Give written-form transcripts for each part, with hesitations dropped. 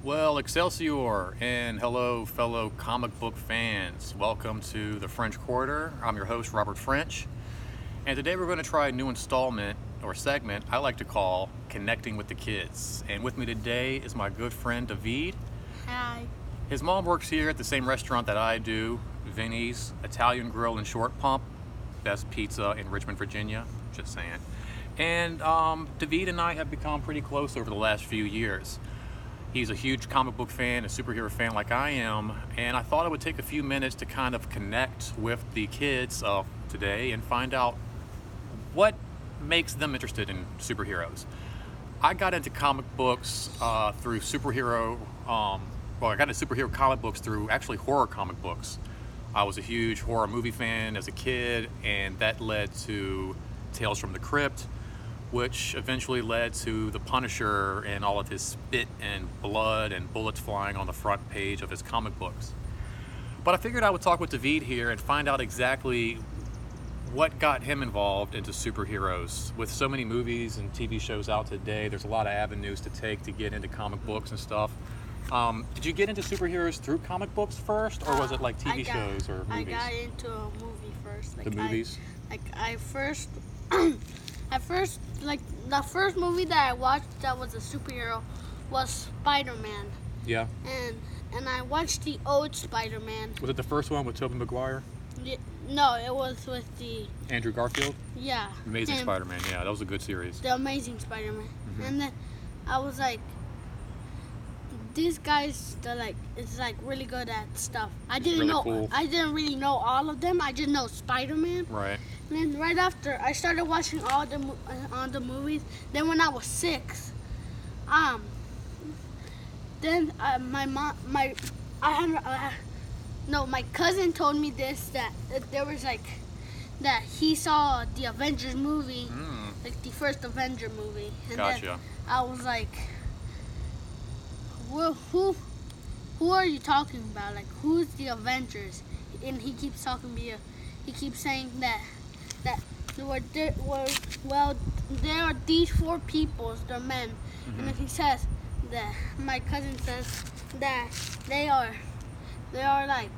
Well, Excelsior, and hello, fellow comic book fans. Welcome to the French Quarter. I'm your host, Robert French, and today we're going to try a new installment or segment I like to call Connecting with the Kids. And with me today is my good friend, David. Hi. His mom works here at the same restaurant that I do, Vinny's Italian Grill and Short Pump, best pizza in Richmond, Virginia, just saying. And David and I have become pretty close over the last few years. He's a huge comic book fan, a superhero fan like I am, and I thought it would take a few minutes to kind of connect with the kids of today and find out what makes them interested in superheroes. I got into comic books through I got into superhero comic books through actually horror comic books. I was a huge horror movie fan as a kid, and that led to Tales from the Crypt, which eventually led to The Punisher and all of his spit and blood and bullets flying on the front page of his comic books. But I figured I would talk with David here and find out exactly what got him involved into superheroes. With so many movies and TV shows out today, there's a lot of avenues to take to get into comic books and stuff. Did you get into superheroes through comic books first, or was it like TV shows or movies? I got into a movie first. The movies? The first movie that I watched that was a superhero was Spider-Man. Yeah. And I watched the old Spider-Man. Was it the first one with Tobey Maguire? No, it was with the Andrew Garfield? Yeah. Amazing Spider-Man, yeah, that was a good series. The Amazing Spider-Man. Mm-hmm. And then I was like, these guys, it's really good at stuff. I didn't really know all of them. I just know Spider-Man. Right. And then right after, I started watching all the movies. Then when I was 6, my cousin told me this, that there was that he saw the Avengers movie, like the first Avenger movie. And gotcha. Then I was like, well, who are you talking about? Like, who's the Avengers? And he keeps he keeps saying that there are these 4 people, they're men. Mm-hmm. And then he says that my cousin says that they are like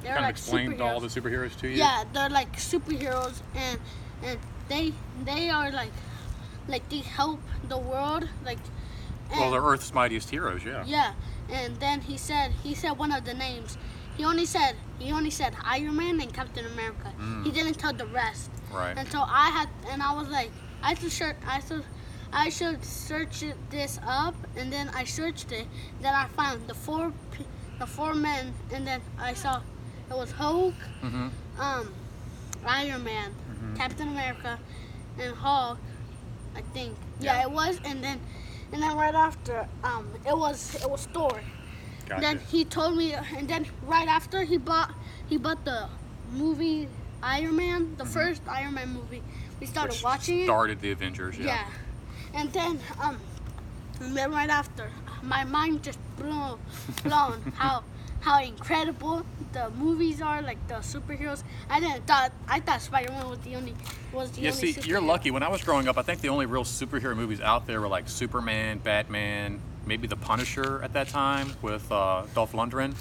explained superheroes. all the superheroes to you? Yeah, they're like superheroes, and they are like they help the world, like. Well, they're Earth's mightiest heroes, yeah. Yeah, and then he said one of the names. He only said Iron Man and Captain America. He didn't tell the rest. Right. And so I was like, I should search this up, and then I searched it. Then I found the four men, and then I saw it was Hulk, Iron Man, Captain America, and Hulk, I think. Yeah, it was, and then right after, it was Thor. Gotcha. Then he told me, and then right after he bought the movie Iron Man, the first Iron Man movie. We started watching it. Started the Avengers, yeah. Yeah, and then right after, my mind just blown how incredible the movies are, like the superheroes. I thought Spider-Man was the only superhero. You're lucky. When I was growing up, I think the only real superhero movies out there were like Superman, Batman, maybe The Punisher at that time with Dolph Lundgren.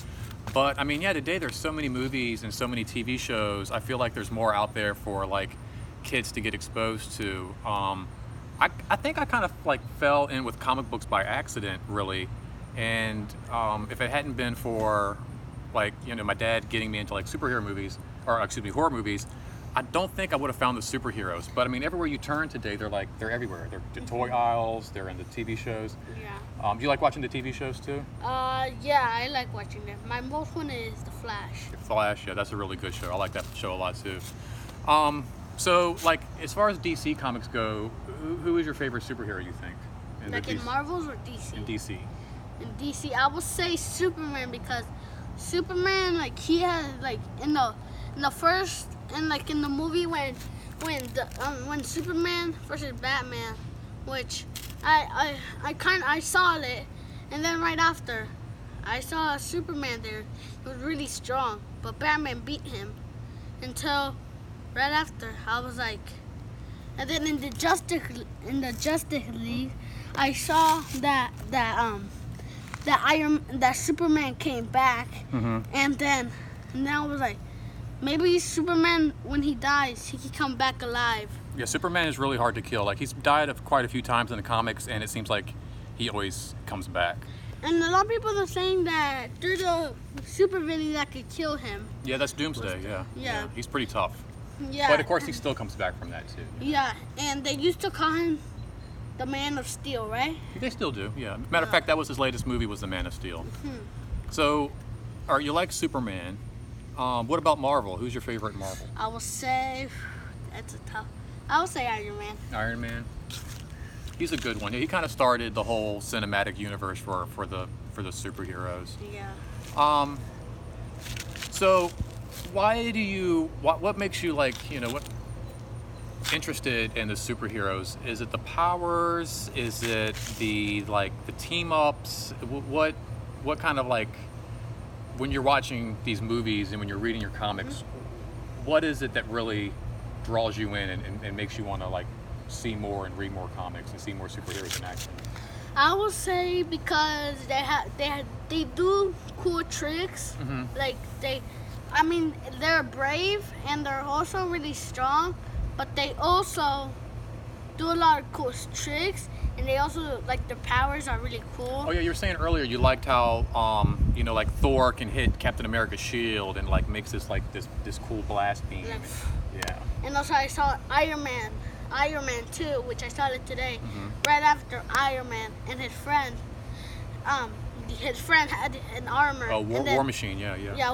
But I mean, yeah, today there's so many movies and so many TV shows. I feel like there's more out there for like kids to get exposed to. I think I kind of like fell in with comic books by accident, really. And if it hadn't been for my dad getting me into like horror movies, I don't think I would have found the superheroes. But I mean, everywhere you turn today, they're everywhere. They're the toy aisles, they're in the TV shows. Yeah. Do you like watching the TV shows too? Yeah, I like watching them. My most one is The Flash. The Flash, yeah, that's a really good show. I like that show a lot too. So like, as far as DC comics go, who is your favorite superhero, you think? In Marvels or DC? In DC. In DC, I would say Superman, because Superman, like, he has, like, in the first, and like in the movie when Superman versus Batman, which I saw it, and then right after, I saw Superman there. He was really strong, but Batman beat him until right after. I was like, and then in the Justice League, I saw that that Superman came back, and then I was like, maybe Superman, when he dies, he can come back alive. Yeah, Superman is really hard to kill. Like, he's died of quite a few times in the comics, and it seems like he always comes back. And a lot of people are saying that there's a super villain that could kill him. Yeah, that's Doomsday. Yeah, he's pretty tough. Yeah. But of course, he still comes back from that too. Yeah, and they used to call him the Man of Steel, right? They still do. Yeah. Matter of fact, that was his latest movie, was The Man of Steel. So, all right, you like Superman. What about Marvel? Who's your favorite Marvel? I will say I would say Iron Man. Iron Man. He's a good one. He kind of started the whole cinematic universe for the superheroes. Yeah. So, what makes you like, what interested in the superheroes? Is it the powers? Is it the team ups? What kind of, like, when you're watching these movies and when you're reading your comics, what is it that really draws you in and makes you want to, like, see more and read more comics and see more superheroes in action? I will say because they do cool tricks. Like they're brave and they're also really strong, but they also do a lot of cool tricks, and they also, like, their powers are really cool. Oh yeah, you were saying earlier you liked how like Thor can hit Captain America's shield and, like, makes this cool blast beam. Yeah. And also I saw Iron Man 2, which I saw it today, right after Iron Man and his friend. His friend had an armor. Oh, War Machine, yeah. Yeah,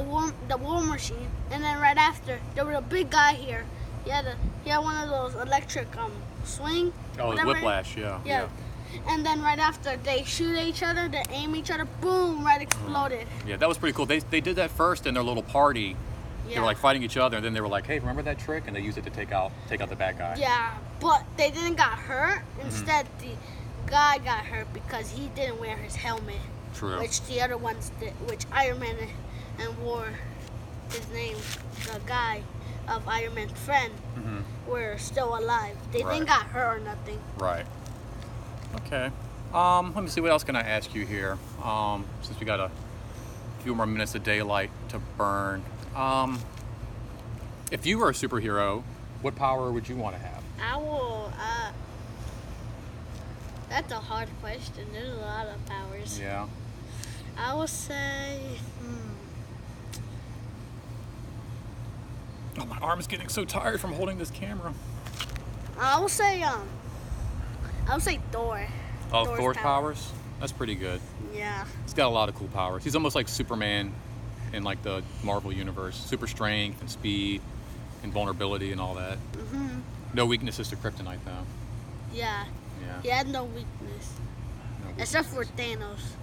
the War Machine. And then right after, there was a big guy here. He had one of those electric swing. Oh, Whiplash, yeah. And then right after, they shoot each other, they aim each other, boom, right exploded. Yeah, that was pretty cool. They did that first in their little party. Yeah. They were, like, fighting each other, and then they were like, hey, remember that trick? And they used it to take out the bad guy. Yeah, but they didn't get hurt. Instead, the guy got hurt because he didn't wear his helmet. True. Which the other ones did, which Iron Man and wore his name, the guy of Iron Man's friend, were still alive. They didn't get hurt or nothing. Right. Okay. Let me see, what else can I ask you here? Since we got a few more minutes of daylight to burn. If you were a superhero, what power would you want to have? I will, that's a hard question. There's a lot of powers. Yeah. I would say, Oh, my arm is getting so tired from holding this camera. I would say Thor. Oh, Thor's powers? That's pretty good. Yeah. He's got a lot of cool powers. He's almost like Superman in, like, the Marvel universe. Super strength and speed and vulnerability and all that. No weaknesses to kryptonite, though. Yeah. He had no weakness. Except for Thanos.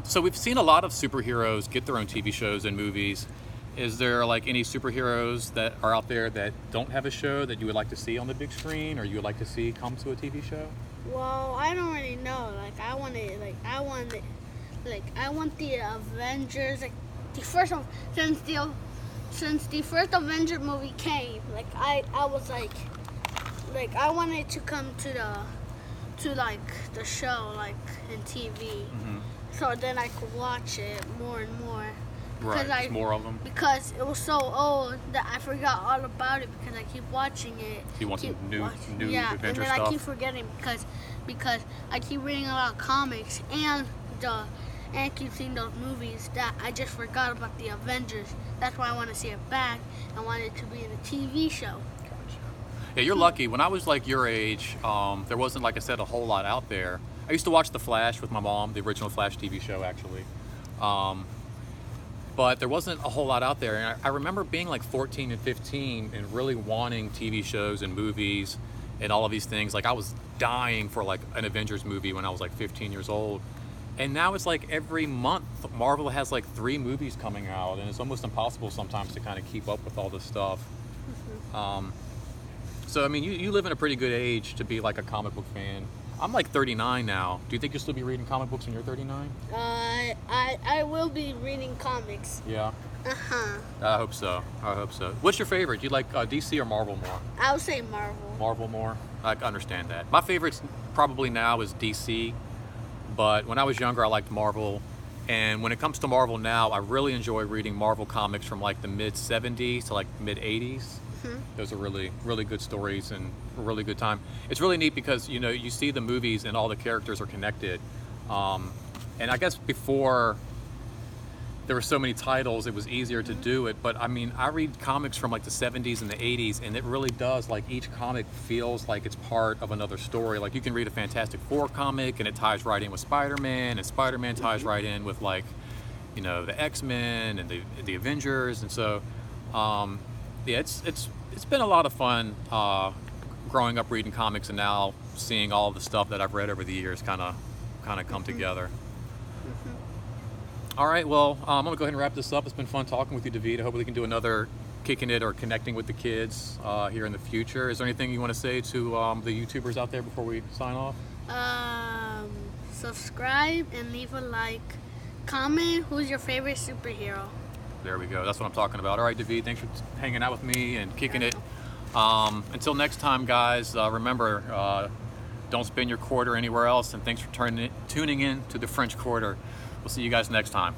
So we've seen a lot of superheroes get their own TV shows and movies. Is there, like, any superheroes that are out there that don't have a show that you would like to see on the big screen, or you would like to see come to a TV show? Well, I don't really know. I want the Avengers. Like, the first one, since the first Avenger movie came, I was like I wanted to come to the show, like, in TV, so then I could watch it more and more. Right, more of them. Because it was so old that I forgot all about it because I keep watching it. You want some new Avenger and then stuff? I keep forgetting because I keep reading a lot of comics and keep seeing those movies that I just forgot about the Avengers. That's why I want to see it back. I want it to be in a TV show. Yeah, you're lucky. When I was, like, your age, there wasn't, like I said, a whole lot out there. I used to watch The Flash with my mom, the original Flash TV show, actually. But there wasn't a whole lot out there. And I remember being, like, 14 and 15 and really wanting TV shows and movies and all of these things. Like, I was dying for, like, an Avengers movie when I was, like, 15 years old. And now it's like every month Marvel has, like, 3 movies coming out, and it's almost impossible sometimes to kind of keep up with all this stuff. So, I mean, you live in a pretty good age to be, like, a comic book fan. I'm, like, 39 now. Do you think you'll still be reading comic books when you're 39? I will be reading comics. Yeah? I hope so. What's your favorite? Do you like DC or Marvel more? I would say Marvel. Marvel more? I understand that. My favorite probably now is DC, But when I was younger, I liked Marvel. And when it comes to Marvel now, I really enjoy reading Marvel comics from like the mid 70s to like mid 80s. Those are really, really good stories and a really good time. It's really neat because, you know, you see the movies and all the characters are connected. And I guess before there were so many titles, it was easier to do it. But I mean, I read comics from like the 70s and the 80s, and it really does, like, each comic feels like it's part of another story. Like, you can read a Fantastic Four comic and it ties right in with Spider-Man, and Spider-Man ties right in with, like, you know, the X-Men and the Avengers. And so yeah, it's been a lot of fun growing up reading comics, and now seeing all the stuff that I've read over the years kind of come together. All right, well, I'm gonna go ahead and wrap this up. It's been fun talking with you, David. I hope we can do another kicking it or connecting with the kids here in the future. Is there anything you want to say to the YouTubers out there before we sign off? Subscribe and leave a like. Comment who's your favorite superhero. There we go. That's what I'm talking about. All right, David, thanks for hanging out with me and kicking it. Until next time, guys, remember, don't spend your quarter anywhere else, and thanks for tuning in to the French Quarter. We'll see you guys next time.